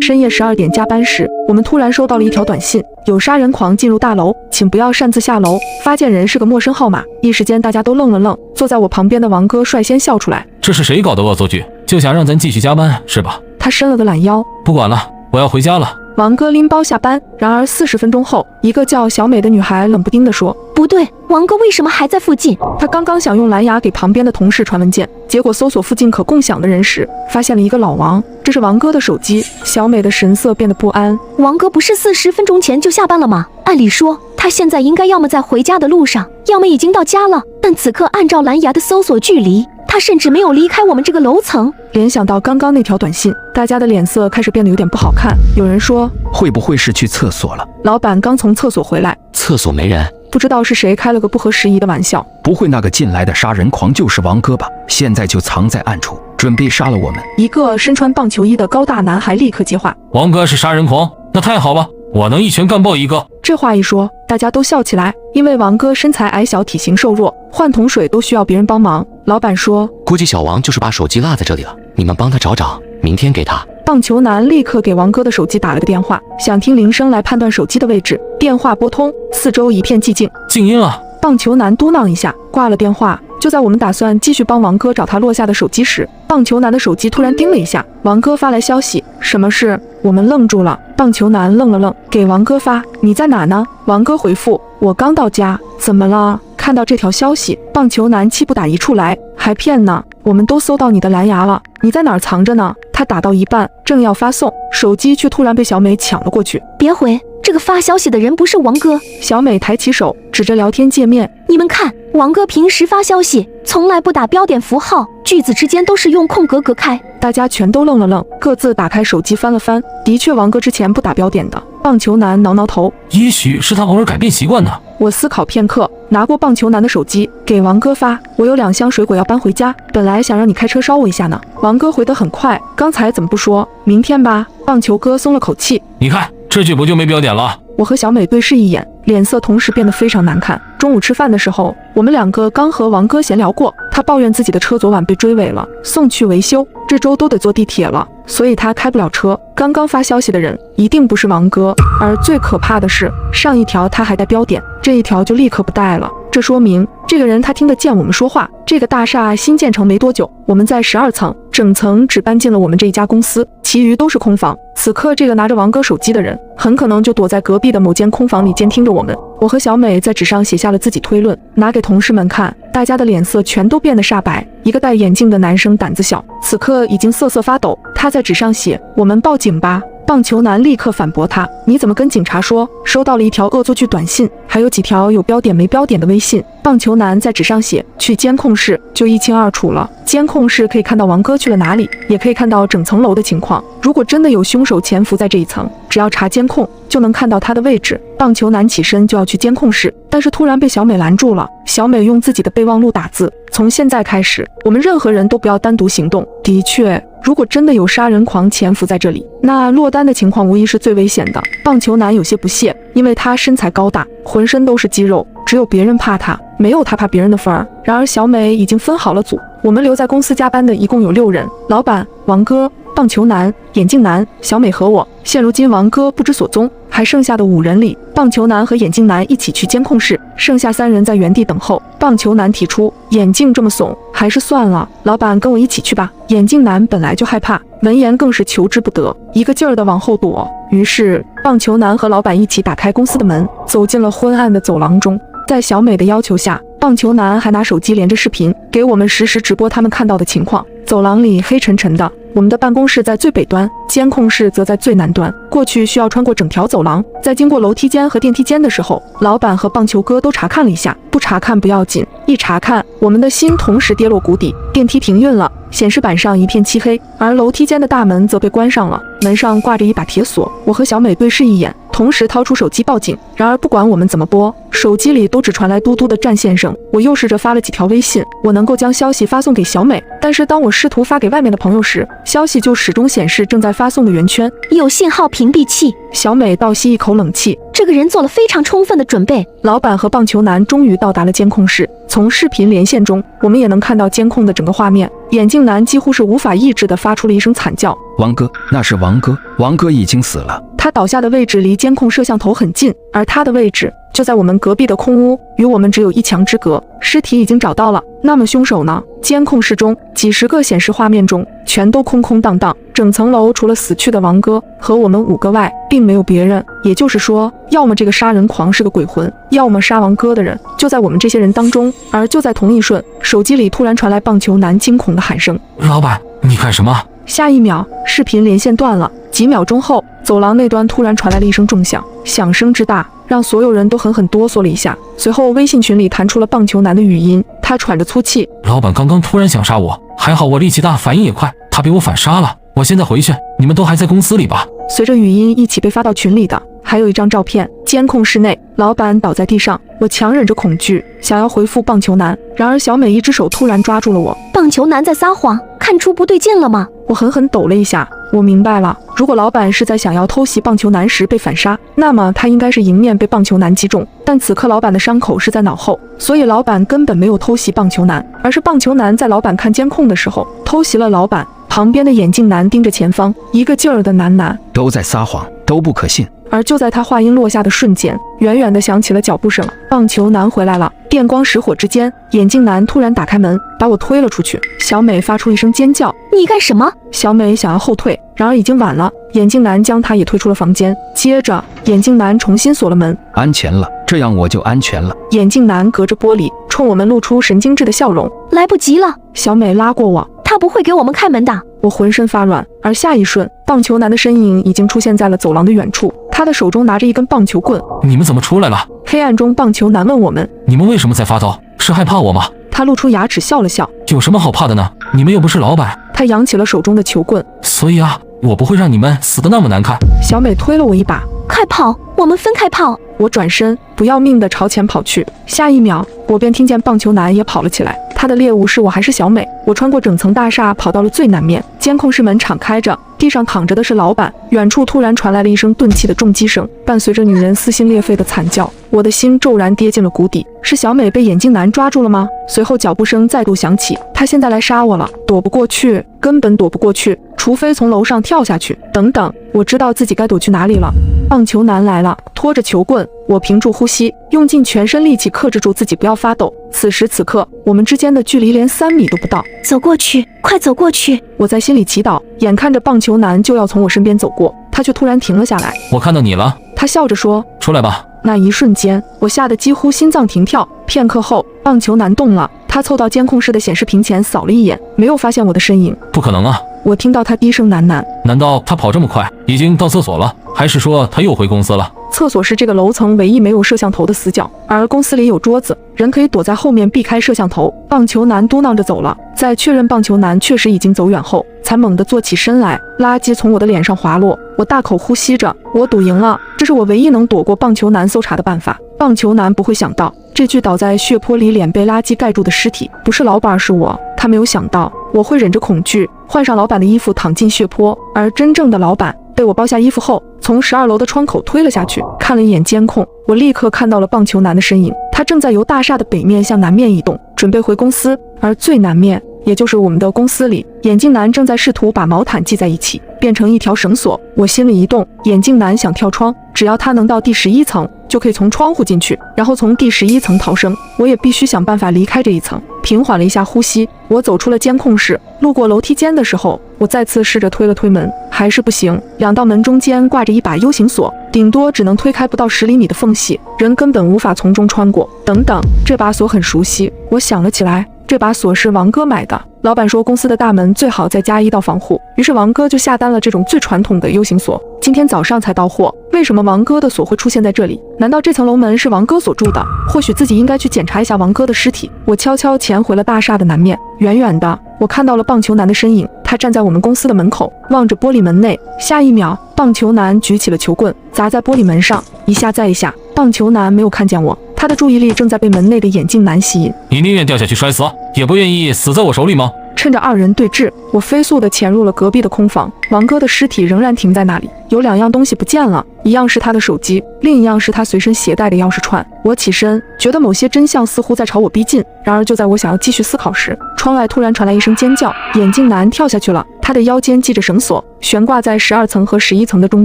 深夜12点加班时，我们突然收到了一条短信：有杀人狂进入大楼，请不要擅自下楼。发件人是个陌生号码。一时间大家都愣了愣。坐在我旁边的王哥率先笑出来：这是谁搞的恶作剧？就想让咱继续加班是吧？他伸了个懒腰：不管了，我要回家了。王哥拎包下班。然而40分钟后，一个叫小美的女孩冷不丁地说：不对，王哥为什么还在附近？她刚刚想用蓝牙给旁边的同事传文件，结果搜索附近可共享的人时，发现了一个老王，这是王哥的手机。小美的神色变得不安。王哥不是40分钟前就下班了吗？按理说他现在应该要么在回家的路上，要么已经到家了，但此刻按照蓝牙的搜索距离，他甚至没有离开我们这个楼层。联想到刚刚那条短信，大家的脸色开始变得有点不好看。有人说，会不会是去厕所了？老板刚从厕所回来，厕所没人。不知道是谁开了个不合时宜的玩笑。不会那个进来的杀人狂就是王哥吧？现在就藏在暗处，准备杀了我们。一个身穿棒球衣的高大男孩立刻接话：王哥是杀人狂？那太好了，我能一拳干爆一个。这话一说，大家都笑起来，因为王哥身材矮小，体型瘦弱，换桶水都需要别人帮忙。老板说，估计小王就是把手机落在这里了，你们帮他找找，明天给他。棒球男立刻给王哥的手机打了个电话，想听铃声来判断手机的位置。电话拨通，四周一片寂静。静音了。棒球男嘟囔一下，挂了电话。就在我们打算继续帮王哥找他落下的手机时，棒球男的手机突然叮了一下，王哥发来消息。什么事？我们愣住了。棒球男愣了愣，给王哥发：你在哪呢？王哥回复：我刚到家。怎么了？看到这条消息，棒球男气不打一处来，还骗呢？我们都搜到你的蓝牙了，你在哪儿藏着呢？他打到一半，正要发送，手机却突然被小美抢了过去。别回，这个发消息的人不是王哥。小美抬起手，指着聊天界面：你们看，王哥平时发消息从来不打标点符号，句子之间都是用空格隔开。大家全都愣了愣，各自打开手机翻了翻，的确王哥之前不打标点的。棒球男挠挠头，也许是他偶尔改变习惯呢。我思考片刻，拿过棒球男的手机给王哥发：我有2箱水果要搬回家，本来想让你开车捎我一下呢。王哥回得很快，刚才怎么不说明天吧？棒球哥松了口气，你看这句不就没标点了？我和小美对视一眼，脸色同时变得非常难看。中午吃饭的时候，我们2个刚和王哥闲聊过，他抱怨自己的车昨晚被追尾了，送去维修，这周都得坐地铁了，所以他开不了车。刚刚发消息的人一定不是王哥，而最可怕的是，上一条他还带标点，这一条就立刻不带了。这说明这个人他听得见我们说话。这个大厦新建成没多久，我们在12层，整层只搬进了我们这一家公司，其余都是空房。此刻这个拿着王哥手机的人，很可能就躲在隔壁的某间空房里监听着我们。我和小美在纸上写下了自己推论，拿给同事们看，大家的脸色全都变得煞白。一个戴眼镜的男生胆子小，此刻已经瑟瑟发抖，他在纸上写：我们报警吧。棒球男立刻反驳他：你怎么跟警察说？收到了一条恶作剧短信，还有几条有标点没标点的微信。棒球男在纸上写：去监控室，就一清二楚了。监控室可以看到王哥去了哪里，也可以看到整层楼的情况。如果真的有凶手潜伏在这一层，只要查监控就能看到他的位置。棒球男起身就要去监控室，但是突然被小美拦住了。小美用自己的备忘录打字：从现在开始，我们任何人都不要单独行动。的确，如果真的有杀人狂潜伏在这里，那落单的情况无疑是最危险的。棒球男有些不屑，因为他身材高大，浑身都是肌肉，只有别人怕他，没有他怕别人的份儿。然而小美已经分好了组，我们留在公司加班的一共有6人：老板、王哥、棒球男、眼镜男、小美和我。现如今王哥不知所踪，还剩下的5人里，棒球男和眼镜男一起去监控室，剩下3人在原地等候。棒球男提出：眼镜这么怂，还是算了，老板跟我一起去吧。眼镜男本来就害怕，闻言更是求之不得，一个劲儿地往后躲。于是棒球男和老板一起打开公司的门，走进了昏暗的走廊中。在小美的要求下，棒球男还拿手机连着视频，给我们实时直播他们看到的情况。走廊里黑沉沉的，我们的办公室在最北端，监控室则在最南端。过去需要穿过整条走廊，在经过楼梯间和电梯间的时候，老板和棒球哥都查看了一下。不查看不要紧，一查看，我们的心同时跌落谷底。电梯停运了，显示板上一片漆黑，而楼梯间的大门则被关上了，门上挂着一把铁锁。我和小美对视一眼，同时掏出手机报警。然而不管我们怎么拨，手机里都只传来嘟嘟的占线声。我又试着发了几条微信，我能够将消息发送给小美，但是当我试图发给外面的朋友时，消息就始终显示正在发送的圆圈，有信号屏蔽器。小美倒吸一口冷气，这个人做了非常充分的准备。老板和棒球男终于到达了监控室，从视频连线中，我们也能看到监控的整个画面。眼镜男几乎是无法抑制地发出了一声惨叫。王哥，那是王哥，王哥已经死了。他倒下的位置离监控摄像头很近，而他的位置就在我们隔壁的空屋，与我们只有1墙之隔。尸体已经找到了，那么凶手呢？监控室中几十个显示画面中全都空空荡荡，整层楼除了死去的王哥和我们5个外，并没有别人。也就是说，要么这个杀人狂是个鬼魂，要么杀王哥的人就在我们这些人当中。而就在同一瞬，手机里突然传来棒球男惊恐的喊声：“老板，你干什么？”下一秒，视频连线断了。几秒钟后，走廊那端突然传来了一声重响，响声之大，让所有人都狠狠哆嗦了一下。随后，微信群里弹出了棒球男的语音，他喘着粗气：“老板刚刚突然想杀我，还好我力气大，反应也快，他被我反杀了。我现在回去，你们都还在公司里吧？”随着语音一起被发到群里的，还有一张照片。监控室内，老板倒在地上，我强忍着恐惧，想要回复棒球男，然而小美一只手突然抓住了我。棒球男在撒谎，看出不对劲了吗？我狠狠抖了一下，我明白了，如果老板是在想要偷袭棒球男时被反杀，那么他应该是迎面被棒球男击中，但此刻老板的伤口是在脑后，所以老板根本没有偷袭棒球男，而是棒球男在老板看监控的时候偷袭了老板。旁边的眼镜男盯着前方，一个劲儿的喃，都在撒谎，都不可信。而就在他话音落下的瞬间，远远地响起了脚步声，棒球男回来了。电光石火之间，眼镜男突然打开门，把我推了出去。小美发出一声尖叫：“你干什么？”小美想要后退，然而已经晚了，眼镜男将她也推出了房间。接着，眼镜男重新锁了门。安全了，这样我就安全了。眼镜男隔着玻璃冲我们露出神经质的笑容。来不及了，小美拉过我，他不会给我们开门的。我浑身发软，而下一瞬，棒球男的身影已经出现在了走廊的远处，他的手中拿着一根棒球棍。你们怎么出来了？黑暗中，棒球男问我们：“你们为什么在发抖？是害怕我吗？”他露出牙齿笑了笑：“有什么好怕的呢？你们又不是老板。”他扬起了手中的球棍。所以啊，我不会让你们死得那么难看。小美推了我一把：“快跑，我们分开跑。”我转身，不要命地朝前跑去。下一秒，我便听见棒球男也跑了起来。他的猎物是我还是小美？我穿过整层大厦，跑到了最南面。监控室门敞开着，地上躺着的是老板。远处突然传来了一声钝器的重击声，伴随着女人撕心裂肺的惨叫。我的心骤然跌进了谷底。是小美被眼镜男抓住了吗？随后脚步声再度响起，他现在来杀我了，躲不过去，根本躲不过去，除非从楼上跳下去。等等，我知道自己该躲去哪里了。棒球男来了，拖着球棍，我屏住呼吸，用尽全身力气克制住自己不要发抖。此时此刻，我们之间的距离连3米都不到。走过去，快走过去！我在心里祈祷。眼看着棒球男就要从我身边走过，他却突然停了下来。我看到你了，他笑着说：“出来吧。”那一瞬间，我吓得几乎心脏停跳。片刻后，棒球男动了，他凑到监控室的显示屏前扫了一眼，没有发现我的身影。不可能啊！我听到他低声喃喃：“难道他跑这么快，已经到厕所了？还是说他又回公司了？”厕所是这个楼层唯一没有摄像头的死角，而公司里有桌子，人可以躲在后面避开摄像头。棒球男嘟囔着走了，在确认棒球男确实已经走远后，才猛地坐起身来。垃圾从我的脸上滑落，我大口呼吸着，我赌赢了，这是我唯一能躲过棒球男搜查的办法。棒球男不会想到，这具倒在血泊里、脸被垃圾盖住的尸体不是老板，是我。他没有想到我会忍着恐惧，换上老板的衣服躺进血泊，而真正的老板被我剥下衣服后，从12楼的窗口推了下去。看了一眼监控，我立刻看到了棒球男的身影，他正在由大厦的北面向南面移动，准备回公司。而最南面，也就是我们的公司里，眼镜男正在试图把毛毯系在一起，变成一条绳索。我心里一动，眼镜男想跳窗，只要他能到第11层，就可以从窗户进去，然后从第11层逃生。我也必须想办法离开这一层。平缓了一下呼吸，我走出了监控室。路过楼梯间的时候，我再次试着推了推门，还是不行。2道门中间挂着一把 U 型锁，顶多只能推开不到10厘米的缝隙，人根本无法从中穿过。等等，这把锁很熟悉，我想了起来，这把锁是王哥买的。老板说公司的大门最好再加1道防护，于是王哥就下单了这种最传统的 U 型锁，今天早上才到货。为什么王哥的锁会出现在这里？难道这层楼门是王哥所住的？或许自己应该去检查一下王哥的尸体。我悄悄潜回了大厦的南面，远远的我看到了棒球男的身影，他站在我们公司的门口，望着玻璃门内。下一秒，棒球男举起了球棍，砸在玻璃门上，一下再一下。棒球男没有看见我，他的注意力正在被门内的眼镜男吸引。你宁愿掉下去摔死，也不愿意死在我手里吗？趁着2人对峙，我飞速地潜入了隔壁的空房。王哥的尸体仍然停在那里，有2样东西不见了，一样是他的手机，另一样是他随身携带的钥匙串。我起身，觉得某些真相似乎在朝我逼近。然而就在我想要继续思考时，窗外突然传来一声尖叫，眼镜男跳下去了。他的腰间系着绳索，悬挂在12层和11层的中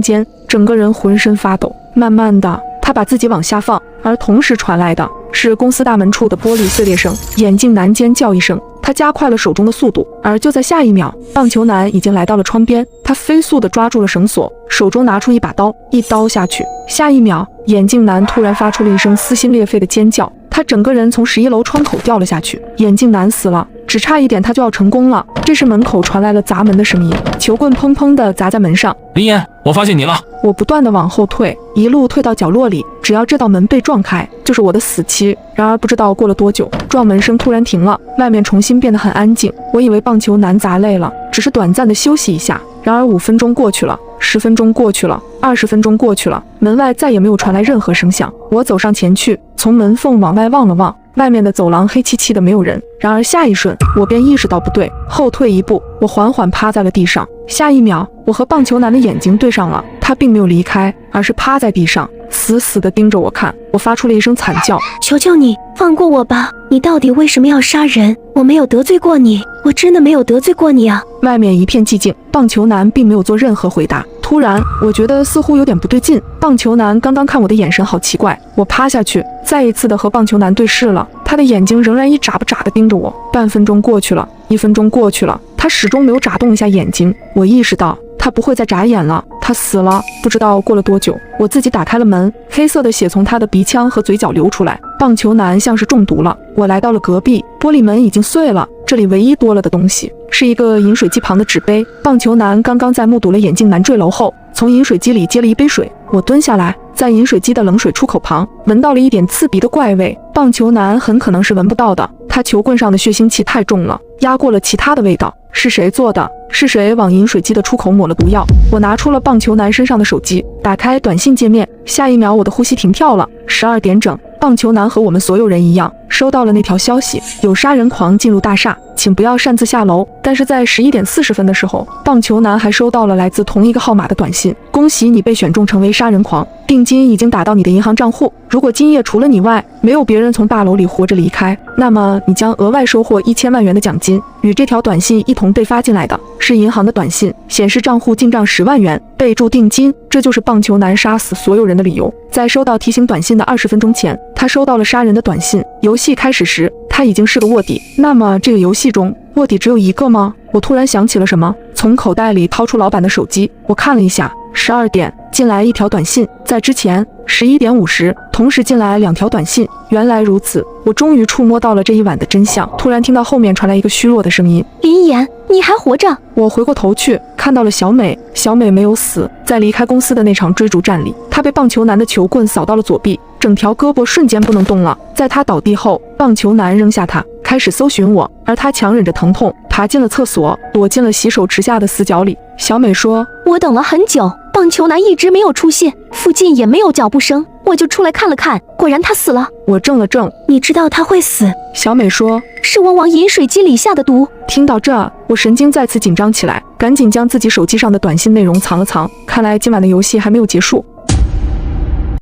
间，整个人浑身发抖。慢慢的，他把自己往下放，而同时传来的是公司大门处的玻璃碎裂声。眼镜男尖叫一声，他加快了手中的速度，而就在下一秒，棒球男已经来到了窗边，他飞速地抓住了绳索，手中拿出一把刀，一刀下去。下一秒，眼镜男突然发出了一声撕心裂肺的尖叫，他整个人从11楼窗口掉了下去。眼镜男死了，只差一点他就要成功了。这时门口传来了砸门的声音，球棍砰砰地砸在门上。林岩，我发现你了！我不断地往后退，一路退到角落里，只要这道门被撞开，就是我的死期。然而不知道过了多久，撞门声突然停了，外面重新变得很安静。我以为棒球男砸累了，只是短暂的休息一下。然而5分钟过去了，10分钟过去了，20分钟过去了，门外再也没有传来任何声响。我走上前去，从门缝往外望了望，外面的走廊黑漆漆的，没有人。然而下一瞬，我便意识到不对，后退一步，我缓缓趴在了地上。下一秒，我和棒球男的眼睛对上了，他并没有离开，而是趴在地上，死死地盯着我看。我发出了一声惨叫：求求你放过我吧！你到底为什么要杀人？我没有得罪过你，我真的没有得罪过你啊！外面一片寂静，棒球男并没有做任何回答。突然，我觉得似乎有点不对劲。棒球男刚刚看我的眼神好奇怪。我趴下去，再一次的和棒球男对视了，他的眼睛仍然一眨不眨的盯着我。半分钟过去了，1分钟过去了，他始终没有眨动一下眼睛。我意识到他不会再眨眼了，他死了。不知道过了多久，我自己打开了门，黑色的血从他的鼻腔和嘴角流出来。棒球男像是中毒了。我来到了隔壁，玻璃门已经碎了，这里唯一多了的东西是一个饮水机旁的纸杯。棒球男刚刚在目睹了眼镜男坠楼后，从饮水机里接了一杯水。我蹲下来，在饮水机的冷水出口旁闻到了一点刺鼻的怪味。棒球男很可能是闻不到的，他球棍上的血腥气太重了，压过了其他的味道。是谁做的？是谁往饮水机的出口抹了毒药？我拿出了棒球男身上的手机，打开短信界面，下一秒我的呼吸停跳了。12点整，棒球男和我们所有人一样，收到了那条消息：有杀人狂进入大厦，请不要擅自下楼。但是在11点40分的时候，棒球男还收到了来自同一个号码的短信：恭喜你被选中成为杀人狂，定金已经打到你的银行账户。如果今夜除了你外，没有别人从大楼里活着离开，那么你将额外收获1000万元的奖金。与这条短信一同被发进来的是银行的短信，显示账户进账10万元，备注定金。这就是棒球男杀死所有人的理由。在收到提醒短信的20分钟前，他收到了杀人的短信。游戏开始时，他已经是个卧底。那么这个游戏中，卧底只有一个吗？我突然想起了什么，从口袋里掏出老板的手机，我看了一下，12点进来一条短信，在之前11点50同时进来2条短信。原来如此，我终于触摸到了这一晚的真相。突然听到后面传来一个虚弱的声音：林岩，你还活着？我回过头去，看到了小美。小美没有死，在离开公司的那场追逐战里，她被棒球男的球棍扫到了左臂，整条胳膊瞬间不能动了。在她倒地后，棒球男扔下她，开始搜寻我，而她强忍着疼痛，爬进了厕所，躲进了洗手池下的死角里。小美说：我等了很久，棒球男一直没有出现，附近也没有脚步声，我就出来看了看，果然他死了。我怔了怔，你知道他会死？小美说：是我往饮水机里下的毒。听到这，我神经再次紧张起来，赶紧将自己手机上的短信内容藏了藏。看来今晚的游戏还没有结束。